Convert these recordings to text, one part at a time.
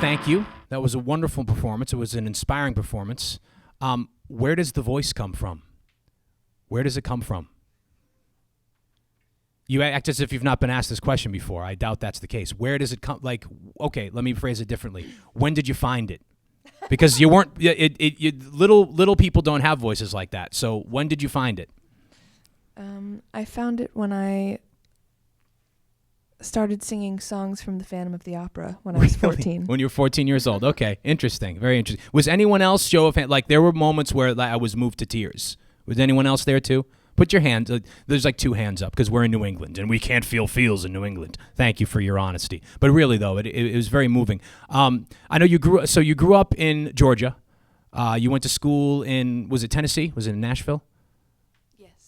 thank you. That was a wonderful performance. It was an inspiring performance. Where does the voice come from? Where does it come from? You act as if you've not been asked this question before. I doubt that's the case. Where does it come? Like, okay, let me phrase it differently. When did you find it? Because you weren't. Little people don't have voices like that. So when did you find it? I found it when I started singing songs from the Phantom of the Opera when I was 14. When you were 14 years old. Okay, interesting. Very interesting. Was anyone else show of hand? Like, there were moments where I was moved to tears. Was anyone else there too? Put your hands. There's like 2 hands up because we're in New England and we can't feel feels in New England. Thank you for your honesty. But really, though, it was very moving. I know you grew up in Georgia. You went to school in, was it Tennessee? Was it in Nashville?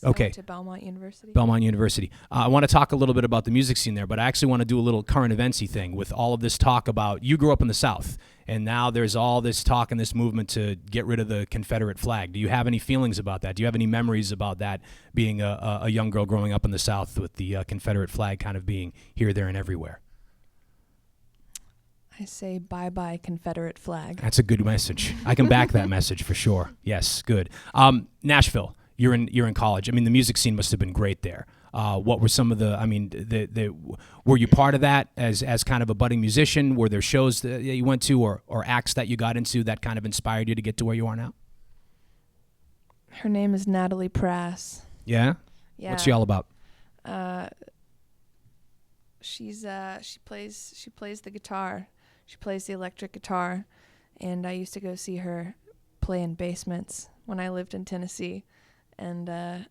Okay. I went to Belmont University. Belmont University. I want to talk a little bit about the music scene there, but I actually want to do a little current eventsy thing with all of this talk about, you grew up in the South, and now there's all this talk and this movement to get rid of the Confederate flag. Do you have any feelings about that? Do you have any memories about that, being a young girl growing up in the South with the Confederate flag kind of being here, there, and everywhere? I say bye-bye Confederate flag. That's a good message. I can back that message for sure. Yes, good. Nashville. You're in college. I mean, the music scene must have been great there. What were some of the? I mean, were you part of that as kind of a budding musician? Were there shows that you went to, or acts that you got into that kind of inspired you to get to where you are now? Her name is Natalie Prass. Yeah. Yeah. What's she all about? She plays the guitar. She plays the electric guitar, and I used to go see her play in basements when I lived in Tennessee. And I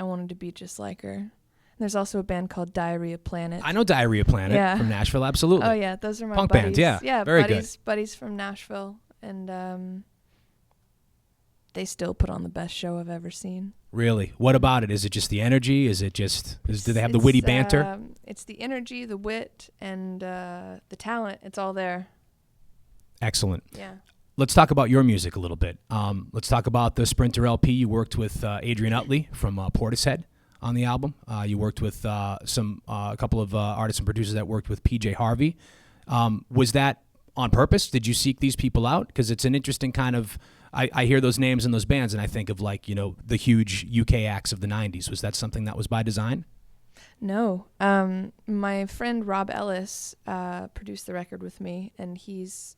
wanted to be just like her. And there's also a band called Diarrhea Planet. I know Diarrhea Planet from Nashville, absolutely. Oh, yeah, those are my punk buddies. bands, yeah, very good. Buddies from Nashville. And they still put on the best show I've ever seen. Really? What about it? Is it just the energy? Is it just, do they have the witty banter? It's the energy, the wit, and the talent. It's all there. Excellent. Yeah. Let's talk about your music a little bit. Let's talk about the Sprinter LP. You worked with Adrian Utley from Portishead on the album. You worked with a couple of artists and producers that worked with PJ Harvey. Was that on purpose? Did you seek these people out? Because it's an interesting kind of, I hear those names and those bands, and I think of like, the huge UK acts of the 90s. Was that something that was by design? No. My friend Rob Ellis produced the record with me, and he's...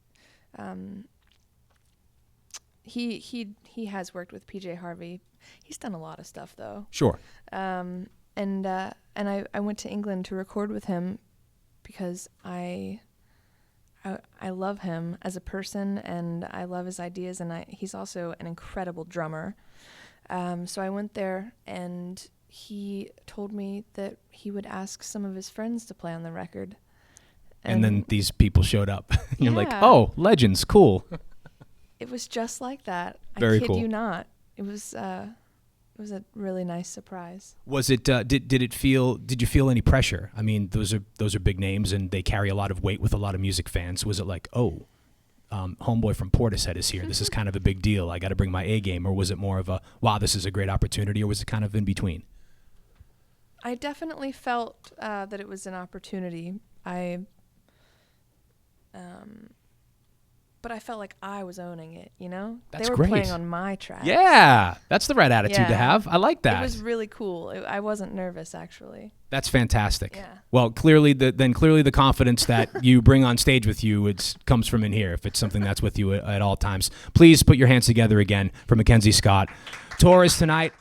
He has worked with PJ Harvey. He's done a lot of stuff though. Sure. And I went to England to record with him because I love him as a person, and I love his ideas, and he's also an incredible drummer. So I went there, and he told me that he would ask some of his friends to play on the record. And then these people showed up. You're like, oh, legends, cool. It was just like that. Very I kid cool. you not. It was a really nice surprise. Was it? Did you feel any pressure? I mean, those are big names, and they carry a lot of weight with a lot of music fans. Was it like, oh, homeboy from Portishead is here. This is kind of a big deal. I got to bring my A game. Or was it more of a, wow, this is a great opportunity? Or was it kind of in between? I definitely felt that it was an opportunity. But I felt like I was owning it, That's they were great. playing on my track. Yeah, that's the right attitude to have. I like that. It was really cool. I wasn't nervous, actually. That's fantastic. Yeah. Well, clearly the confidence that you bring on stage with you comes from in here. If it's something that's with you at all times, please put your hands together again for Mackenzie Scott. Torres tonight.